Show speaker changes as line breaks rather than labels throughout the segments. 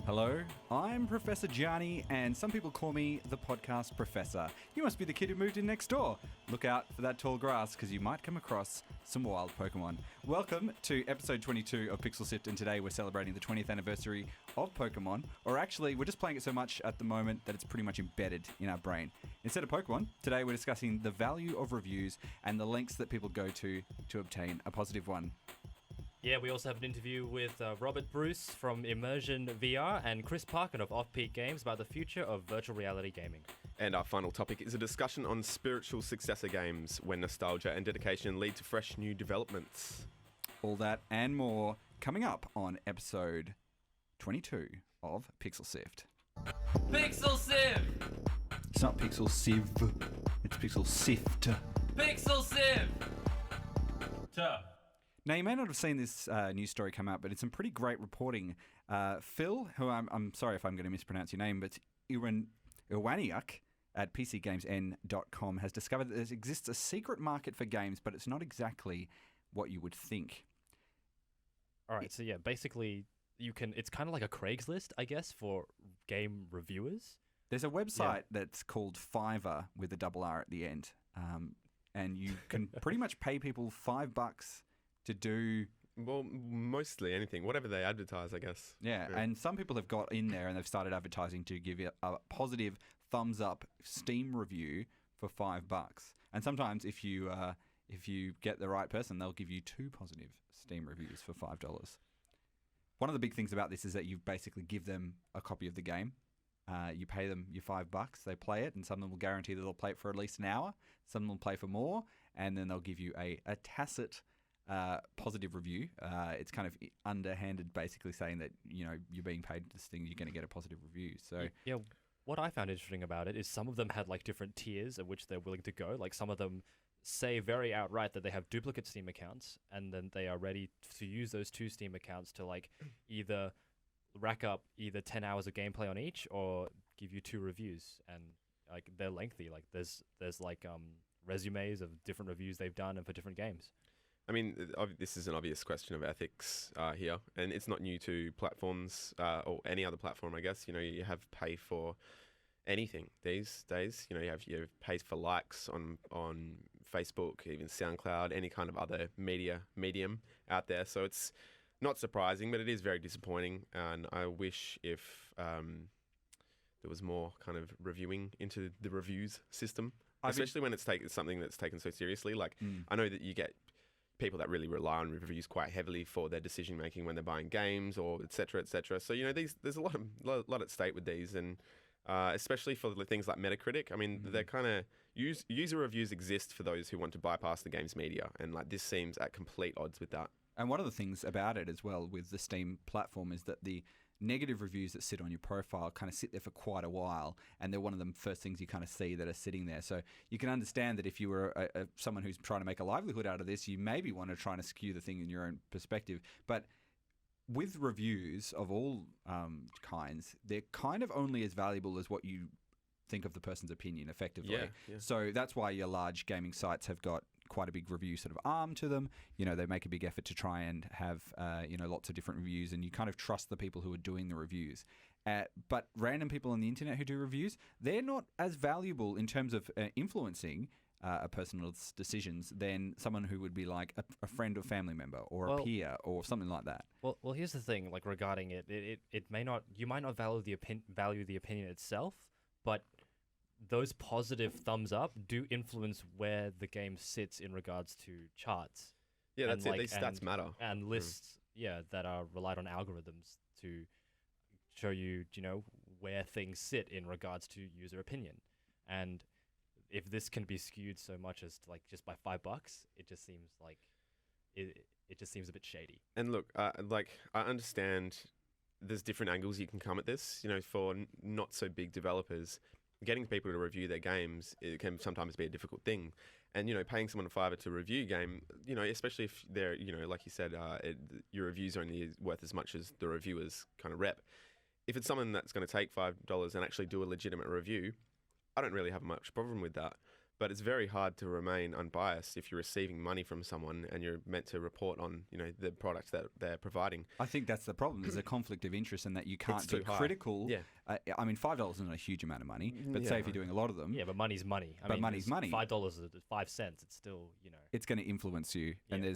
Hello, I'm Professor Gianni, and some people call me the podcast professor. You must be the kid who moved in next door. Look out for that tall grass, because you might come across some wild Pokemon. Welcome to episode 22 of Pixel Sift, and today we're celebrating the 20th anniversary of Pokemon. Or actually, we're just playing it so much at the moment that it's pretty much embedded in our brain. Instead of Pokemon, today we're discussing the value of reviews and the lengths that people go to obtain a positive one.
Yeah, we also have an interview with Robert Bruce from Immersia VR and Chris Parkin of Offpeak Games about the future of virtual reality gaming.
And our final topic is a discussion on spiritual successor games when nostalgia and dedication lead to fresh new developments.
All that and more coming up on episode 22 of Pixel Sift.
Pixel Sift!
It's not Pixel Sieve, it's Pixel Sift.
Pixel Sift!
Now, you may not have seen this news story come out, but it's some pretty great reporting. Phil, who I'm sorry if I'm going to mispronounce your name, but Iwaniuk at PCgamesN.com has discovered that there exists a secret market for games, but it's not exactly what you would think.
All right, so yeah, basically, it's kind of like a Craigslist, I guess, for game reviewers.
There's a website that's called Fiverr with a double R at the end, and you can pretty much pay people $5 to do...
Well, mostly anything, whatever they advertise, I guess.
Yeah, and some people have got in there and they've started advertising to give you a positive thumbs up Steam review for $5. And sometimes if you get the right person, they'll give you 2 positive Steam reviews for $5. One of the big things about this is that you basically give them a copy of the game. You pay them your $5, they play it, and some of them will guarantee that they'll play it for at least an hour. Some will play for more, and then they'll give you a tacit positive review. It's kind of underhanded, basically saying that, you know, you're being paid this thing, you're going to get a positive review. So
yeah, what I found interesting about it is some of them had like different tiers at which they're willing to go. Like some of them say very outright that they have duplicate Steam accounts, and then they are ready to use those 2 Steam accounts to like either rack up either 10 hours of gameplay on each or give you 2 reviews, and like they're lengthy. Like there's like resumes of different reviews they've done and for different games.
I mean, this is an obvious question of ethics here, and it's not new to platforms or any other platform, I guess. You know, you have pay for anything these days. You know, you have pay for likes on Facebook, even SoundCloud, any kind of other medium out there. So it's not surprising, but it is very disappointing, and I wish if there was more kind of reviewing into the reviews system, especially when it's something that's taken so seriously. Like, I know that you get people that really rely on reviews quite heavily for their decision making when they're buying games or et cetera, et cetera. So, you know, there's a lot at stake with these, and especially for the things like Metacritic. I mean, they're kind of user reviews exist for those who want to bypass the game's media, and like this seems at complete odds with that.
And one of the things about it as well with the Steam platform is that the negative reviews that sit on your profile kind of sit there for quite a while, and they're one of the first things you kind of see that are sitting there. So you can understand that if you were someone who's trying to make a livelihood out of this, you maybe want to try to skew the thing in your own perspective. But with reviews of all kinds, they're kind of only as valuable as what you think of the person's opinion, effectively.
Yeah.
So that's why your large gaming sites have got quite a big review sort of arm to them. You know, they make a big effort to try and have, lots of different reviews, and you kind of trust the people who are doing the reviews. But random people on the internet who do reviews, they're not as valuable in terms of influencing a person's decisions than someone who would be like a friend or family member or a peer or something like that.
Well, here's the thing, like regarding it may not, you might not value the opinion itself, but those positive thumbs up do influence where the game sits in regards to charts.
Yeah, that's it. These stats matter.
And lists, that are relied on algorithms to show you, where things sit in regards to user opinion. And if this can be skewed so much as to, like, just by $5, it just seems like it just seems a bit shady.
And look, I understand there's different angles you can come at this. You know, for not so big developers, getting people to review their games, it can sometimes be a difficult thing. And, paying someone a $5 to review a game, especially if they're, like you said, your review's only worth as much as the reviewer's kind of rep. If it's someone that's going to take $5 and actually do a legitimate review, I don't really have much problem with that. But it's very hard to remain unbiased if you're receiving money from someone and you're meant to report on, the products that they're providing.
I think that's the problem. There's a conflict of interest in that you can't
too
be
high.
critical.
Yeah.
I mean, $5 isn't a huge amount of money, but
Yeah,
say if you're
right.
doing a lot of them,
Yeah, but money's money.
But money's money.
$5 is 5 cents. It's still,
it's going to influence you. And
Yeah.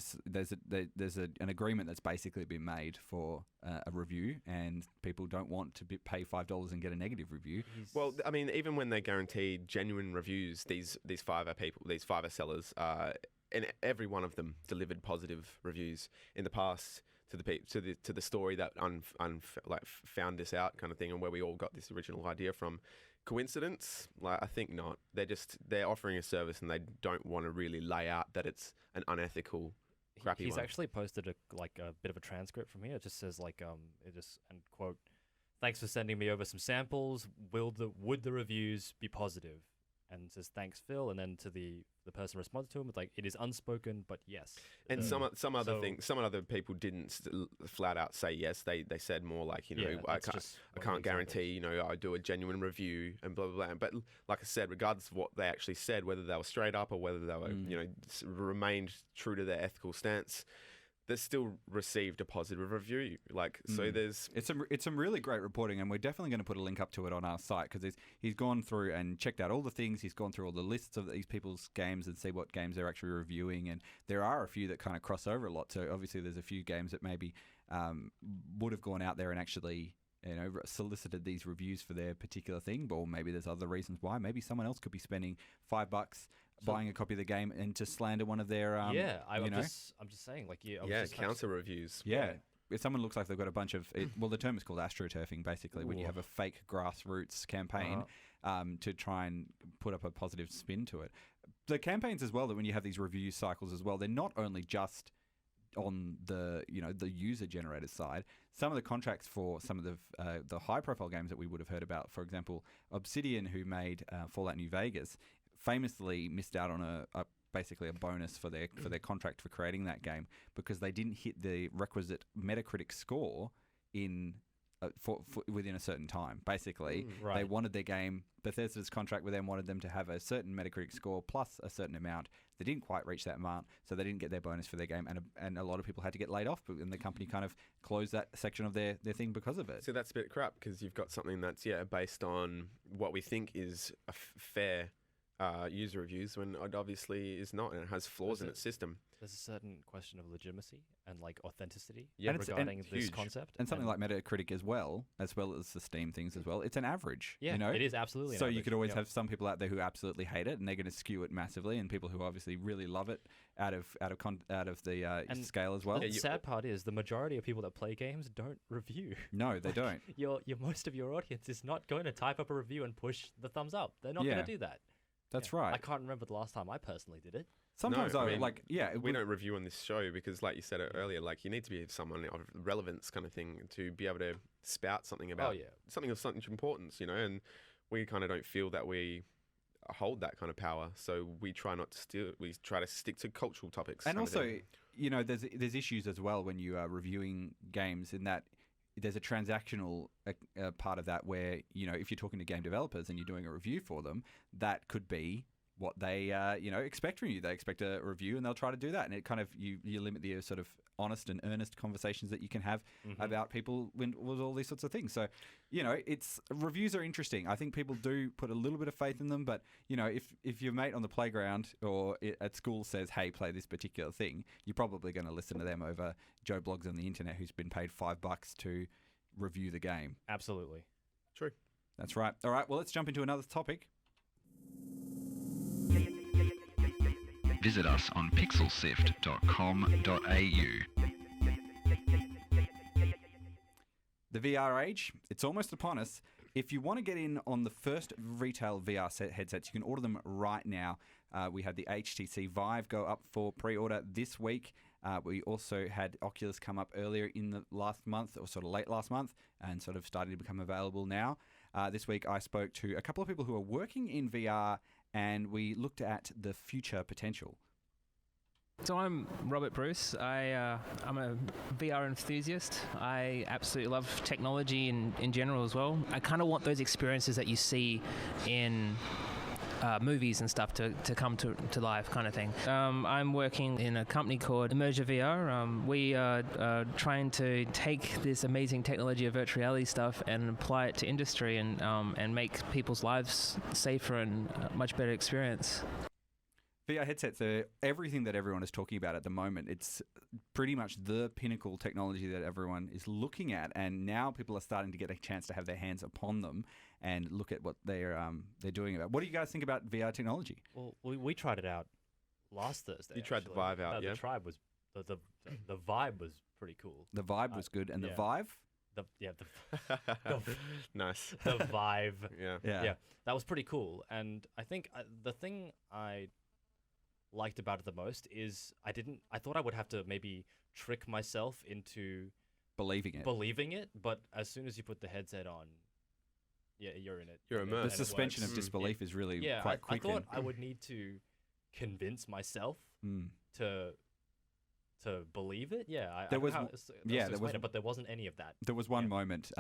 there's an agreement that's basically been made for a review, and people don't want to pay $5 and get a negative review.
Well, I mean, even when they guaranteed genuine reviews, these Fiverr sellers, and every one of them delivered positive reviews in the past to the story that found this out kind of thing, and where we all got this original idea from. Coincidence? I think not. They're offering a service, and they don't want to really lay out that it's an unethical, crappy
He's
one.
actually posted a bit of a transcript from here. It just says and quote, "Thanks for sending me over some samples. Would the reviews be positive?" And it says, "Thanks, Phil." And then to the person responds to him, it's like, "It is unspoken, but yes."
And some other
so-
things, some other people didn't flat out say yes. They said more like, I
that's just
I
one of
can't
the
guarantee, I do a genuine review and blah blah blah. But like I said, regardless of what they actually said, whether they were straight up or whether they were remained true to their ethical stance, they still received a positive review. So there's
It's some really great reporting, and we're definitely going to put a link up to it on our site, because he's gone through and checked out all the things. He's gone through all the lists of these people's games and see what games they're actually reviewing, and there are a few that kind of cross over a lot. So obviously there's a few games that maybe would have gone out there and actually solicited these reviews for their particular thing, or maybe there's other reasons why. Maybe someone else could be spending $5 buying a copy of the game and to slander one of their
I'm just saying,
counter reviews.
Yeah. If someone looks like they've got a bunch of the term is called astroturfing, basically, when you have a fake grassroots campaign to try and put up a positive spin to it. The campaigns as well, that when you have these review cycles as well, they're not only just on the the user generated side. Some of the contracts for some of the high profile games that we would have heard about, for example, Obsidian, who made Fallout New Vegas, famously missed out on basically a bonus for their contract for creating that game, because they didn't hit the requisite Metacritic score in within a certain time. Basically, they wanted their game. Bethesda's contract with them wanted them to have a certain Metacritic score plus a certain amount. They didn't quite reach that amount, so they didn't get their bonus for their game, and a lot of people had to get laid off, and the company kind of closed that section of their thing because of it.
So that's a bit crap, because you've got something that's based on what we think is a fair user reviews, when it obviously is not, and it has flaws in its system.
There's a certain question of legitimacy and authenticity
and
regarding this
huge.
concept.
And something like Metacritic as well as the Steam things as well. It's an average.
Yeah, it is absolutely an
So
average.
you could always have some people out there who absolutely hate it, and they're going to skew it massively, and people who obviously really love it out of the scale as well.
The sad part is the majority of people that play games don't review.
No, they don't.
Your most of your audience is not going to type up a review and push the thumbs up. They're not going to do that.
That's right.
I can't remember the last time I personally did it.
Sometimes
No, I
I
mean, we don't review on this show because, like you said earlier, you need to be someone of relevance kind of thing to be able to spout something about something of such importance, and we kind of don't feel that we hold that kind of power, so we try not to steal. We try to stick to cultural topics.
And also, there's issues as well when you are reviewing games, in that there's a transactional part of that where, if you're talking to game developers and you're doing a review for them, that could be what they expect from you. They expect a review, and they'll try to do that, and it kind of you limit the sort of honest and earnest conversations that you can have about people with all these sorts of things. So it's reviews are interesting. I think people do put a little bit of faith in them, but if your mate on the playground or at school says, hey, play this particular thing, you're probably going to listen to them over Joe Blogs on the internet, who's been paid $5 to review the game.
Absolutely.
True.
That's right. All right, well, let's jump into another topic.
Visit us on pixelsift.com.au.
The VR age, it's almost upon us. If you want to get in on the first retail VR headsets, you can order them right now. We had the HTC Vive go up for pre-order this week. We also had Oculus come up earlier in the last month, or sort of late last month, and sort of starting to become available now. This week I spoke to a couple of people who are working in VR, and we looked at the future potential.
So I'm Robert Bruce. I'm a VR enthusiast. I absolutely love technology in general as well. I kind of want those experiences that you see in movies and stuff to come to life, kind of thing. I'm working in a company called Immersia VR. We are trying to take this amazing technology of virtual reality stuff and apply it to industry and make people's lives safer and a much better experience.
VR headsets are everything that everyone is talking about at the moment. It's pretty much the pinnacle technology that everyone is looking at, and now people are starting to get a chance to have their hands upon them and look at what they're doing about. What do you guys think about VR technology?
Well, we tried it out last Thursday.
You tried the
actually.
Vive out, yeah?
The tribe was the vibe was pretty cool.
The Vive was good, and
yeah.
the Vive?
Nice.
The Vive.
Yeah.
That was pretty cool. And I think the thing I liked about it the most is I thought I would have to maybe trick myself into
believing it,
but as soon as you put the headset on, yeah, you're in it.
You're
in it,
immersed.
the
and it
suspension
works.
of disbelief is really
Yeah,
quite
I
quick.
thought I would need to convince myself to believe it. Yeah,
There was
it, but there wasn't any of that.
There was one moment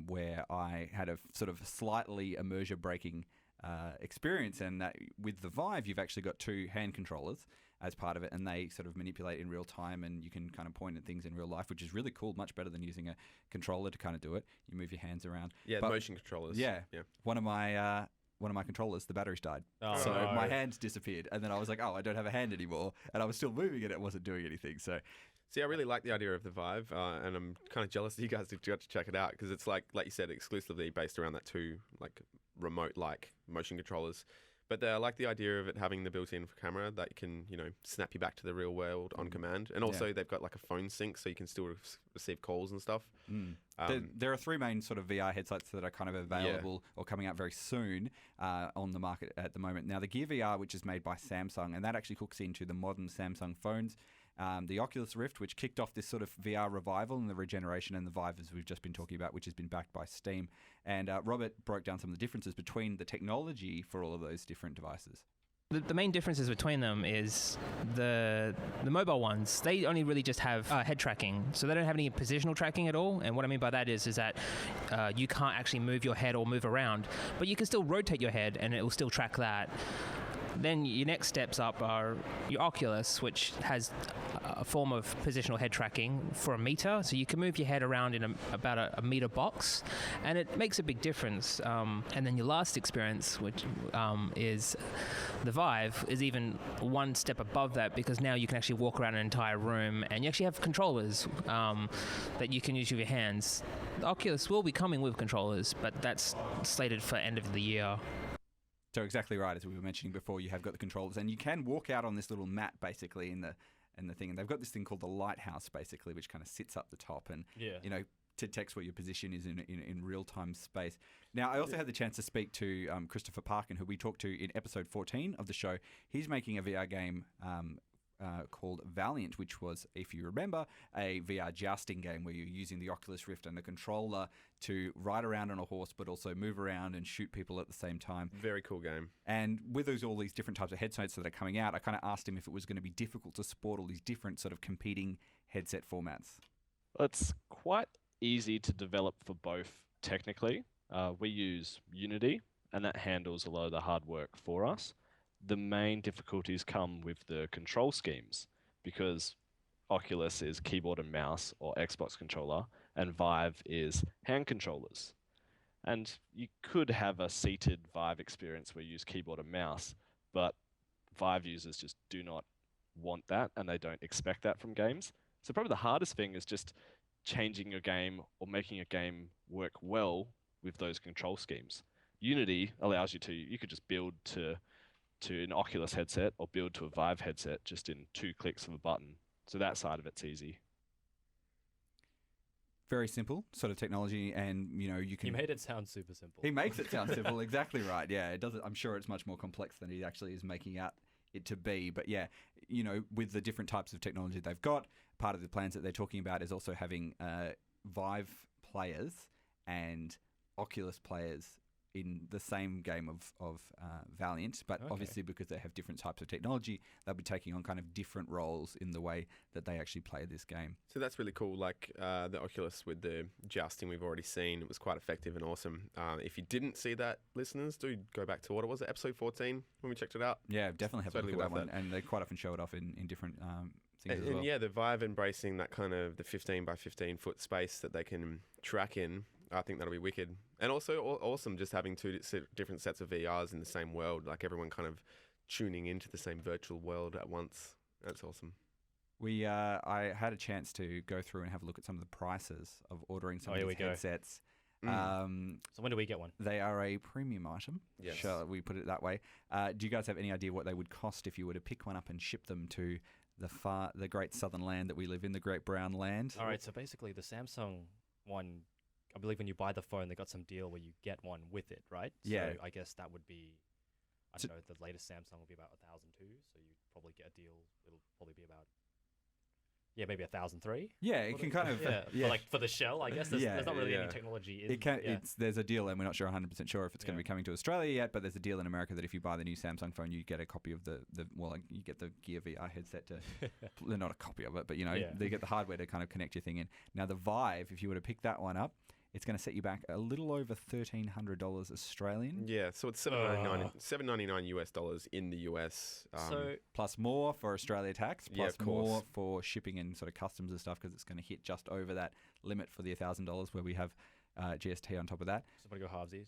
where I had a sort of slightly immersion breaking experience, and that with the Vive, you've actually got two hand controllers as part of it, and they sort of manipulate in real time, and you can kind of point at things in real life, which is really cool, much better than using a controller to kind of do it. You move your hands around.
Yeah,
But
motion controllers.
Yeah, one of my controllers, the batteries died, so my hands disappeared, and then I was like, oh, I don't have a hand anymore, and I was still moving it, it wasn't doing anything. So
See, I really like the idea of the Vive, and I'm kind of jealous that you guys got to check it out, because it's like you said, exclusively based around that two remote motion controllers. But I like the idea of it having the built-in camera that you can, snap you back to the real world on command. And also they've got like a phone sync, so you can still receive calls and stuff.
There are three main sort of VR headsets that are kind of available or coming out very soon on the market at the moment. Now, the Gear VR, which is made by Samsung, and that actually hooks into the modern Samsung phones. The Oculus Rift, which kicked off this sort of VR revival and the regeneration, and the Vive, as we've just been talking about, which has been backed by Steam. And Robert broke down some of the differences between the technology for all of those different devices.
The main differences between them is the mobile ones, they only really just have head tracking, so they don't have any positional tracking at all. And what I mean by that is that you can't actually move your head or move around, but you can still rotate your head and it will still track that. Then your next steps up are your Oculus, which has a form of positional head tracking for a meter. So you can move your head around in about a meter box, and it makes a big difference. And then your last experience, which is the Vive, is even one step above that, because now you can actually walk around an entire room, and you actually have controllers that you can use with your hands. The Oculus will be coming with controllers, but that's slated for end of the year.
So exactly right, as we were mentioning before, you have got the controllers, and you can walk out on this little mat basically in the thing, and they've got this thing called the lighthouse basically, which kind of sits up the top and detects what your position is in real time space. Now, I also had the chance to speak to Christopher Parkin, who we talked to in episode 14 of the show. He's making a VR game called Valiant, which was, if you remember, a VR jousting game where you're using the Oculus Rift and a controller to ride around on a horse, but also move around and shoot people at the same time.
Very cool game.
And with all these different types of headsets that are coming out, I kind of asked him if it was going to be difficult to support all these different sort of competing headset formats.
It's quite easy to develop for both technically. We use Unity, and that handles a lot of the hard work for us. The main difficulties come with the control schemes, because Oculus is keyboard and mouse or Xbox controller, and Vive is hand controllers. And you could have a seated Vive experience where you use keyboard and mouse, but Vive users just do not want that, and they don't expect that from games. So probably the hardest thing is just changing your game or making a game work well with those control schemes. Unity allows you could just build to an Oculus headset or build to a Vive headset just in 2 clicks of a button. So that side of it's easy.
Very simple sort of technology, and you can.
You made it sound super simple.
He makes it sound simple, exactly right. Yeah, it does. I'm sure it's much more complex than he actually is making out it to be. But yeah, with the different types of technology they've got, part of the plans that they're talking about is also having Vive players and Oculus players in the same game of Valiant, but
Okay.
obviously because they have different types of technology, they'll be taking on kind of different roles in the way that they actually play this game.
So that's really cool. Like the Oculus with the jousting we've already seen, it was quite effective and awesome. If you didn't see that, listeners, do go back to what it was, episode 14 when we checked it out.
Yeah, definitely have
Totally
a look at that
worth
one, and they quite often show it off in different things as well.
And yeah, the Vive embracing that kind of the 15 by 15 foot space that they can track in. I think that'll be wicked. And also awesome just having two different sets of VRs in the same world, like everyone kind of tuning into the same virtual world at once. That's awesome.
I had a chance to go through and have a look at some of the prices of ordering some
Oh, here
of
we
these
go.
headsets.
Mm.
So when do we get one?
They are a premium item.
Yes.
Shall we put it that way? Do you guys have any idea what they would cost if you were to pick one up and ship them to the great southern land that we live in, the great brown land?
All right, so basically the Samsung one, I believe when you buy the phone, they got some deal where you get one with it, right?
Yeah.
So I guess that would be, I
So-
don't know, the latest Samsung will be about 1,002, so you'd probably get a deal. It'll probably be about, maybe 1,003.
Yeah, it can kind of
Yeah, for the shell, I guess. There's not really
Yeah.
any technology in
It can.
yeah.
There's a deal, and we're not sure 100% sure if it's going to
Yeah.
be coming to Australia yet. But there's a deal in America that if you buy the new Samsung phone, you get a copy of you get the Gear VR headset to. They're not a copy of it, but
Yeah.
they get the hardware to kind of connect your thing in. Now the Vive, if you were to pick that one up, it's going to set you back a little over $1,300 Australian,
Yeah, so it's $7.99 US dollars in the US.
So
plus more for Australia tax,
Yeah,
plus
of course.
more for shipping and sort of customs and stuff, because it's going to hit just over that limit for the $1,000 where we have GST on top of that.
somebody go halvesies.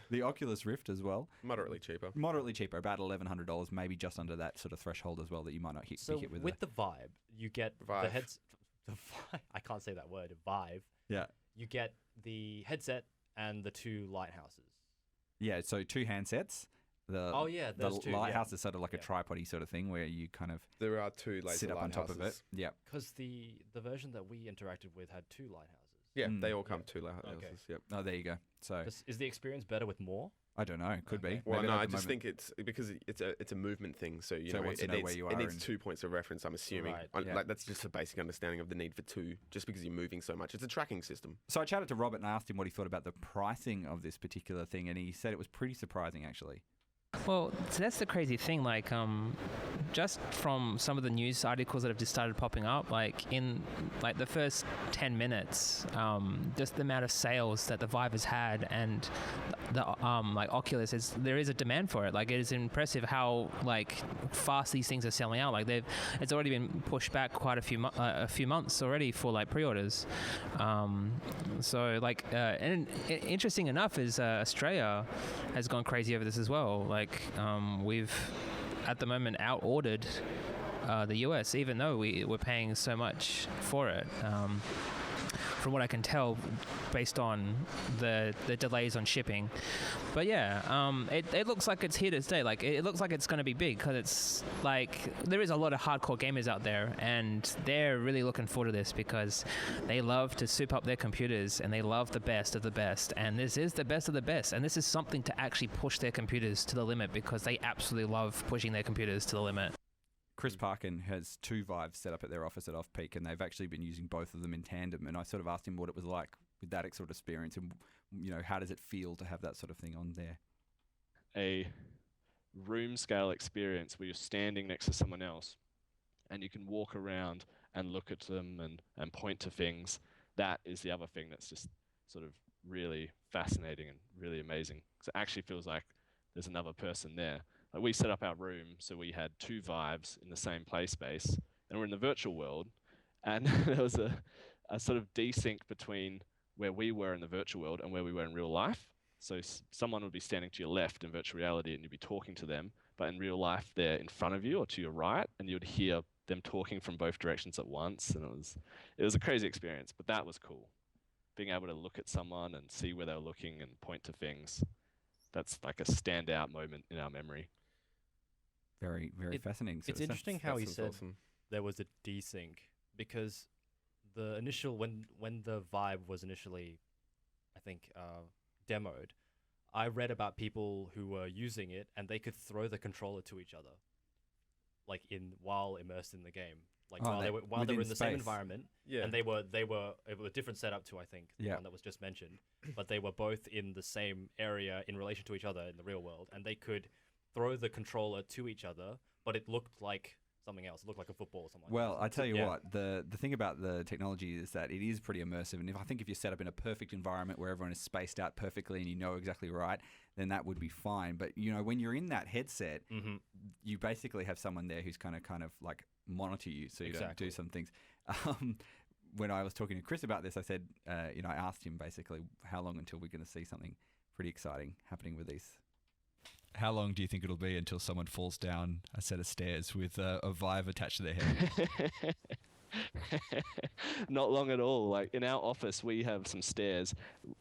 The Oculus Rift as well.
moderately cheaper.
Moderately cheaper, about $1,100, maybe just under that sort of threshold as well that you might not be
So
hit with.
with the Vibe, you get the
Vive.
heads. I can't say that word. Vive.
Yeah.
You get the headset and the two lighthouses.
Yeah, so two handsets. The
Oh yeah,
the
those two.
lighthouse is sort of like a
Yeah.
tripody sort of thing where you kind of
There are two laser
sit up on top of it.
lighthouses.
Yeah.
Because the version that we interacted with had two lighthouses.
Yeah,
Mm.
they all come two lighthouses.
Okay.
Yep.
Oh, there you go. So
Is the experience better with more?
I don't know. Could
Okay.
be.
Well,
Maybe
no,
not
I
at the
just
moment.
think it's because it's a movement thing. So you
So it
know,
wants to
it
know
needs,
where you
it
are
needs
and-
2 points of reference. I'm assuming.
Right,
yeah.
Like that's just a basic understanding of the need for two, just because you're moving so much. It's a tracking system.
So I chatted to Robert and I asked him what he thought about the pricing of this particular thing, and he said it was pretty surprising actually.
Well, so that's the crazy thing. Like, just from some of the news articles that have just started popping up, like in like the first 10 minutes, just the amount of sales that the Vive has had, and the like Oculus there is a demand for it. Like, it is impressive how like fast these things are selling out. Like it's already been pushed back quite a few months already for like pre-orders. So like, and interesting enough is Australia has gone crazy over this as well. Like, we've at the moment out-ordered the US, even though we're paying so much for it. From what I can tell, based on the delays on shipping. But yeah, it looks like it's here to stay. Like, it looks like it's going to be big, because it's like there is a lot of hardcore gamers out there, and they're really looking forward to this because they love to soup up their computers and they love the best of the best. And this is the best of the best. And this is something to actually push their computers to the limit, because they absolutely love pushing their computers to the limit.
Chris Parkin has two Vives set up at their office at Offpeak, and they've actually been using both of them in tandem. And I sort of asked him what it was like with that sort of experience, and how does it feel to have that sort of thing on there?
A room scale experience where you're standing next to someone else and you can walk around and look at them and point to things. That is the other thing that's just sort of really fascinating and really amazing. 'Cause it actually feels like there's another person there. Like, we set up our room so we had two Vives in the same play space, and we're in the virtual world, and there was a sort of desync between where we were in the virtual world and where we were in real life. So someone would be standing to your left in virtual reality and you'd be talking to them, but in real life they're in front of you or to your right, and you'd hear them talking from both directions at once. And it was a crazy experience, but that was cool. Being able to look at someone and see where they're looking and point to things. That's like a standout moment in our memory.
Very, very fascinating.
It's interesting how he
That
said
sounds awesome.
there was a desync, because the initial when the Vibe was initially, I think, demoed, I read about people who were using it and they could throw the controller to each other, like while immersed in the game. like
Oh,
while they were in the same
space.
environment,
Yeah.
and it was a different setup to, I think, the
Yeah.
one that was just mentioned, but they were both in the same area in relation to each other in the real world, and they could throw the controller to each other, but it looked like something else. It looked like a football or something.
Well,
like that.
I tell you
Yeah.
what, the thing about the technology is that it is pretty immersive, and I think if you're set up in a perfect environment where everyone is spaced out perfectly and you know exactly right, then that would be fine. But you know, when you're in that headset, you basically have someone there who's kind of like monitor you, so you don't
Exactly.
do some things. When I was talking to Chris about this, I said, you know, I asked him basically how long until we're going to see something pretty exciting happening with these. How long do you think it'll be until someone falls down a set of stairs with a Vive attached to their head?
Not long at all. Like in our office, we have some stairs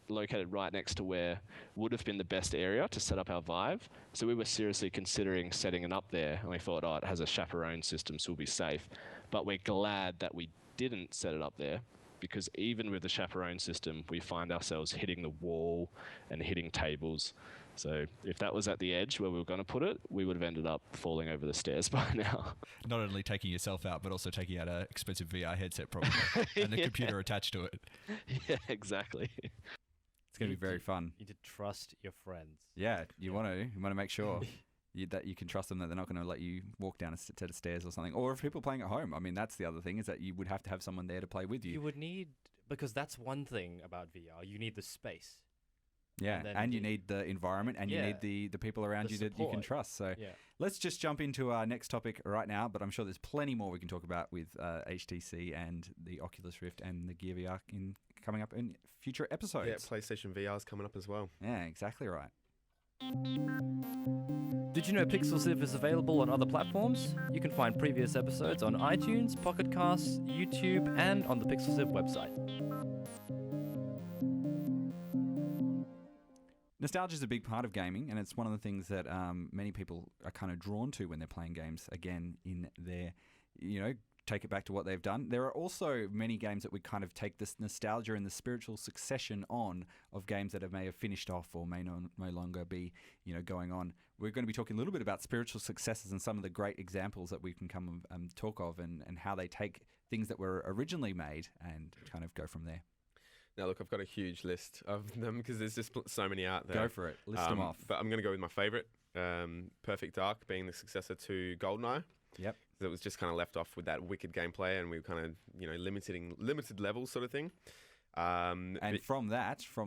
located right next to where would have been the best area to set up our Vive. So we were seriously considering setting it up there, and we thought, oh, it has a chaperone system, so we'll be safe. But we're glad that we didn't set it up there, because even with the chaperone system, we find ourselves hitting the wall and hitting tables. So if that was at the edge where we were going to put it, we would have ended up falling over the stairs by now.
Not only taking yourself out, but also taking out an expensive VR headset, probably, and the computer attached to it.
Yeah, exactly.
It's going to be very fun.
You need to trust your friends.
Yeah, you want to make sure that you can trust them, that they're not going to let you walk down a set of stairs or something. Or if people playing at home, I mean, that's the other thing, is that you would have to have someone there to play with you.
You would need, because that's one thing about VR. You need the space.
Yeah,
then
and you
the-
need the environment, and you
Yeah.
need the people around
The
you that you can
support.
trust. So
Yeah.
let's just jump into our next topic right now, but I'm sure there's plenty more we can talk about with HTC and the Oculus Rift and the Gear VR coming up in future episodes.
Yeah, PlayStation VR is coming up as well.
Yeah, exactly right.
Did you know Pixel Sift is available on other platforms? You can find previous episodes on iTunes, Pocket Casts, YouTube, and on the Pixel Sift website.
Nostalgia is a big part of gaming, and it's one of the things that many people are kind of drawn to when they're playing games again in their, take it back to what they've done. There are also many games that we kind of take this nostalgia and the spiritual succession on of games that may have finished off or may no longer be, going on. We're going to be talking a little bit about spiritual successes and some of the great examples that we can come and talk of, and how they take things that were originally made and kind of go from there.
Now, look, I've got a huge list of them because there's just so many out there.
Go for it. List them off.
But I'm going to go with my favourite, Perfect Dark, being the successor to GoldenEye.
Yep.
It was just kind of left off with that wicked gameplay, and we were kind of, limited levels sort of thing.
And from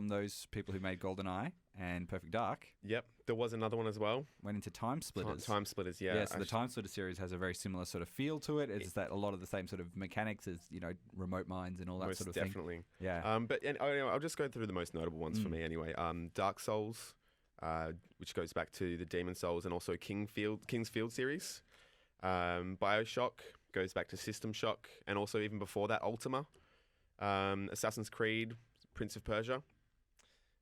those people who made GoldenEye and Perfect Dark,
Yep, there was another one as well.
went into Time Splitters.
Time Splitters, yeah.
Yeah, so the Time Splitter series has a very similar sort of feel to it. It's that a lot of the same sort of mechanics as, remote mines and all that
most
sort of
definitely.
thing. Yeah.
But I'll just go through the most notable ones for me anyway. Dark Souls, which goes back to the Demon Souls, and also King's Field series. BioShock goes back to System Shock, and also even before that, Ultima. Assassin's Creed, Prince of Persia.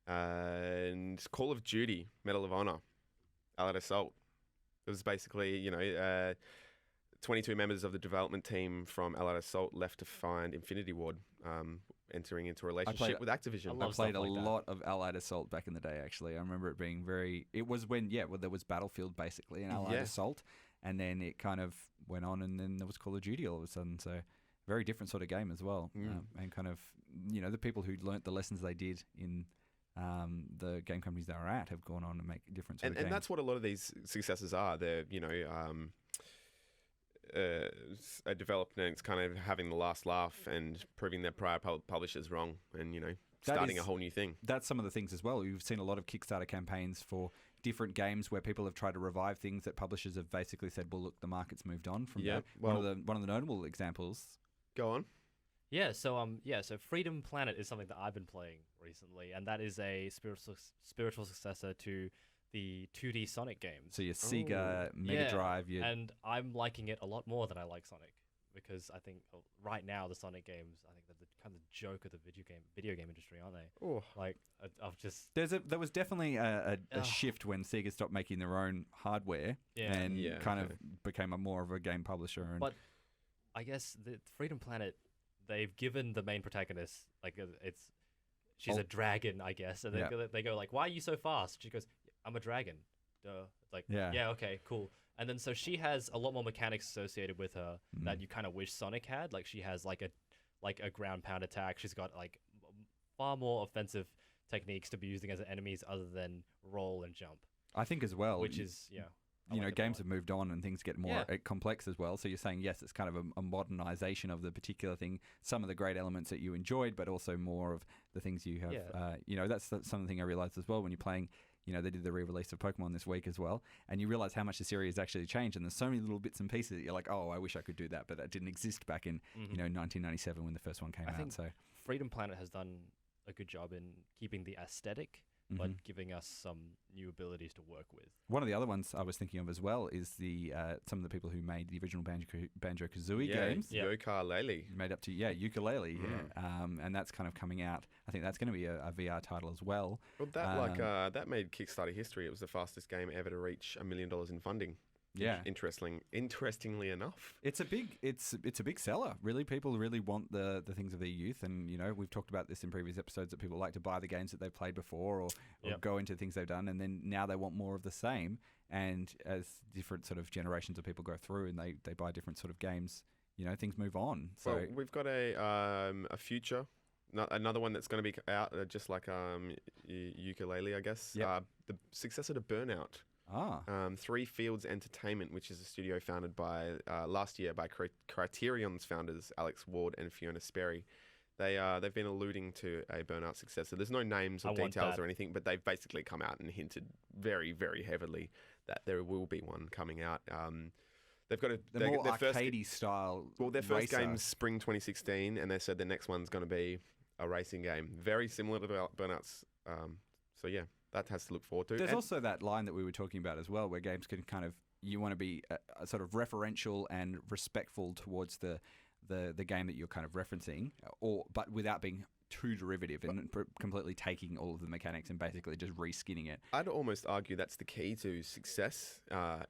And Call of Duty, Medal of Honor, Allied Assault. It was basically, 22 members of the development team from Allied Assault left to find Infinity Ward, entering into a relationship with Activision.
I
I
love
played
stuff
a
like that.
lot of Allied Assault back in the day, actually. I remember it being it was when there was Battlefield basically and Allied
Yeah.
Assault, and then it kind of went on, and then there was Call of Duty all of a sudden. So very different sort of game as well. And kind of, the people who learnt the lessons they did in the game companies they were at have gone on to make different sort of games.
And that's what a lot of these successes are. They're, a development kind of having the last laugh and proving their prior publishers wrong, and, starting a whole new thing.
That's some of the things as well. We've seen a lot of Kickstarter campaigns for different games where people have tried to revive things that publishers have basically said, well, look, the market's moved on from
Yeah,
that.
well-
one of the notable examples.
Go on.
Yeah, so Freedom Planet is something that I've been playing recently, and that is a spiritual successor to the 2D Sonic games.
So your Sega Mega
Yeah,
Drive,
and I'm liking it a lot more than I like Sonic, because I think right now the Sonic games, I think they're the kind of joke of the video game industry, aren't they?
Oh.
Like I've just
there was definitely a shift when Sega stopped making their own hardware
Yeah.
and
Yeah,
kind
okay.
of became more of a game publisher. And
But I guess the Freedom Planet, they've given the main protagonist she's a dragon, I guess, and
Yeah.
they go like, "Why are you so fast?" She goes, "I'm a dragon." Duh. It's like,
Yeah.
yeah, okay, cool. And then so she has a lot more mechanics associated with her that you kind of wish Sonic had. Like she has like a ground pound attack. She's got like far more offensive techniques to be using as enemies other than roll and jump.
I think as well,
Which is, yeah.
You know, games have moved on and things get more complex as well. So you're saying, yes, it's kind of a modernization of the particular thing. Some of the great elements that you enjoyed, but also more of the things you have. You know, that's something I realized as well when you're playing. You know, they did the re-release of Pokemon this week as well, and you realize how much the series actually changed. And there's so many little bits and pieces that you're like, oh, I wish I could do that, but that didn't exist back in 1997 when the first one came out.
Think
So
Freedom Planet has done a good job in keeping the aesthetic, but giving us some new abilities to work with.
One of the other ones I was thinking of as well is the some of the people who made the original Banjo-Kazooie games.
Yooka-Laylee.
Made up to, Yooka-Laylee, and that's kind of coming out. I think that's going to be a VR title as well.
Well, that made Kickstarter history. It was the fastest game ever to reach $1 million in funding.
Yeah,
interestingly enough,
it's a big seller. Really, people really want the things of their youth, and you know we've talked about this in previous episodes that people like to buy the games that they've played before or go into things they've done, and then now they want more of the same. And as different sort of generations of people go through and they buy different sort of games, you know, things move on. So
well, we've got a future. Another one that's going to be out, just like Yooka-Laylee, I guess.
Yep.
The successor to Burnout. Three Fields Entertainment, which is a studio founded by last year by Criterion's founders Alex Ward and Fiona Sperry. They've been alluding to a Burnout successor. There's no names or details or anything, but they've basically come out and hinted very, very heavily that there will be one coming out. They've got
their more arcadey style.
Well, their first
racer.
game's spring 2016, and they said the next one's going to be a racing game, very similar to Burnout's. So yeah. That has to look forward to.
There's also that line that we were talking about as well, where games can kind of, you want to be a sort of referential and respectful towards the game that you're kind of referencing, but without being too derivative and completely taking all of the mechanics and basically just reskinning it.
I'd almost argue that's the key to success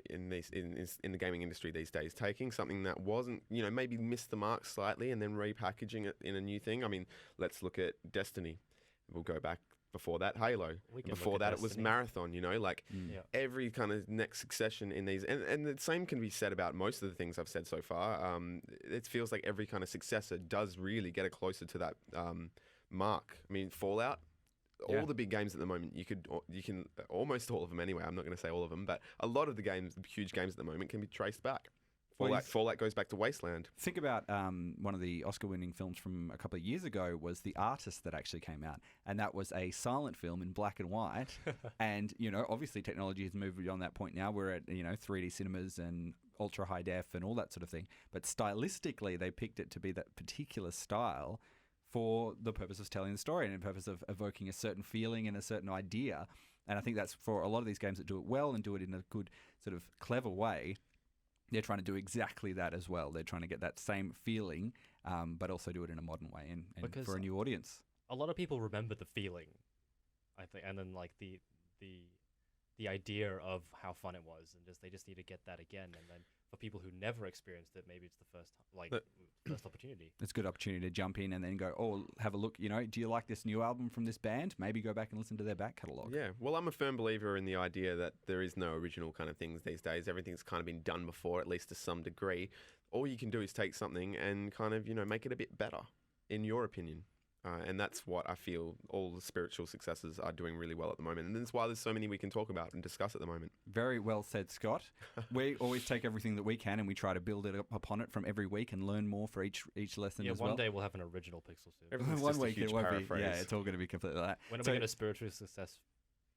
in the gaming industry these days. Taking something that wasn't, you know, maybe missed the mark slightly and then repackaging it in a new thing. I mean, let's look at Destiny. We'll go back. Before that, Halo. Before that, it was Marathon, you know, like every kind of next succession in these. And the same can be said about most of the things I've said so far. It feels like every kind of successor does really get it closer to that mark. I mean, Fallout, all the big games at the moment, you can almost all of them anyway. I'm not going to say all of them, but a lot of the games, the huge games at the moment, can be traced back. Fallout goes back to Wasteland.
Think about one of the Oscar-winning films from a couple of years ago was The Artist that actually came out, and that was a silent film in black and white. And you know, obviously, technology has moved beyond that point. Now we're at 3D cinemas and ultra high def and all that sort of thing. But stylistically, they picked it to be that particular style for the purpose of telling the story and the purpose of evoking a certain feeling and a certain idea. And I think that's for a lot of these games that do it well and do it in a good sort of clever way. They're trying to do exactly that as well. They're trying to get that same feeling, but also do it in a modern way and for a new audience.
A lot of people remember the feeling, I think, and then like the idea of how fun it was, and they just need to get that again. And then for people who never experienced it, maybe it's the first opportunity.
It's a good opportunity to jump in and then go, oh, have a look. You know, do you like this new album from this band? Maybe go back and listen to their back catalogue.
Yeah, well, I'm a firm believer in the idea that there is no original kind of things these days. Everything's kind of been done before, at least to some degree. All you can do is take something and kind of, make it a bit better, in your opinion. And that's what I feel all the spiritual successors are doing really well at the moment. And that's why there's so many we can talk about and discuss at the moment.
Very well said, Scott. We always take everything that we can and we try to build it up upon it from every week and learn more for each lesson as well.
One day we'll have an original Pixel Sift.
One week it won't be. Yeah, it's all going to be completely like that.
When are we going to spiritual success?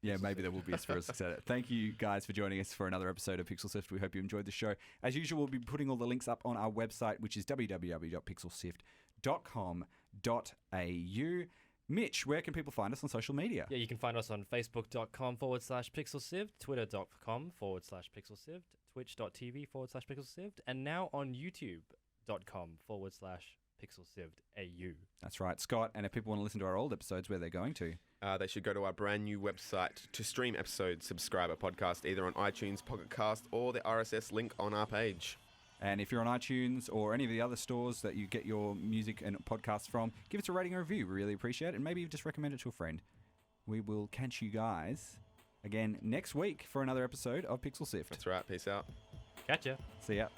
Yeah, maybe there will be a spiritual success. Thank you guys for joining us for another episode of Pixel Sift. We hope you enjoyed the show. As usual, we'll be putting all the links up on our website, which is www.pixelsift.com.au. Mitch, where can people find us on social media?
Yeah, you can find us on facebook.com/PixelSift, twitter.com/PixelSift, twitch.tv/PixelSift, and now on youtube.com/PixelSiftAU.
That's right, Scott. And if people want to listen to our old episodes, where they're going to?
They should go to our brand new website to stream episodes, subscribe our podcast, either on iTunes, Pocket Cast, or the RSS link on our page.
And if you're on iTunes or any of the other stores that you get your music and podcasts from, give us a rating and review. We really appreciate it. And maybe just recommend it to a friend. We will catch you guys again next week for another episode of Pixel Sift.
That's right. Peace out.
Catch ya.
See ya.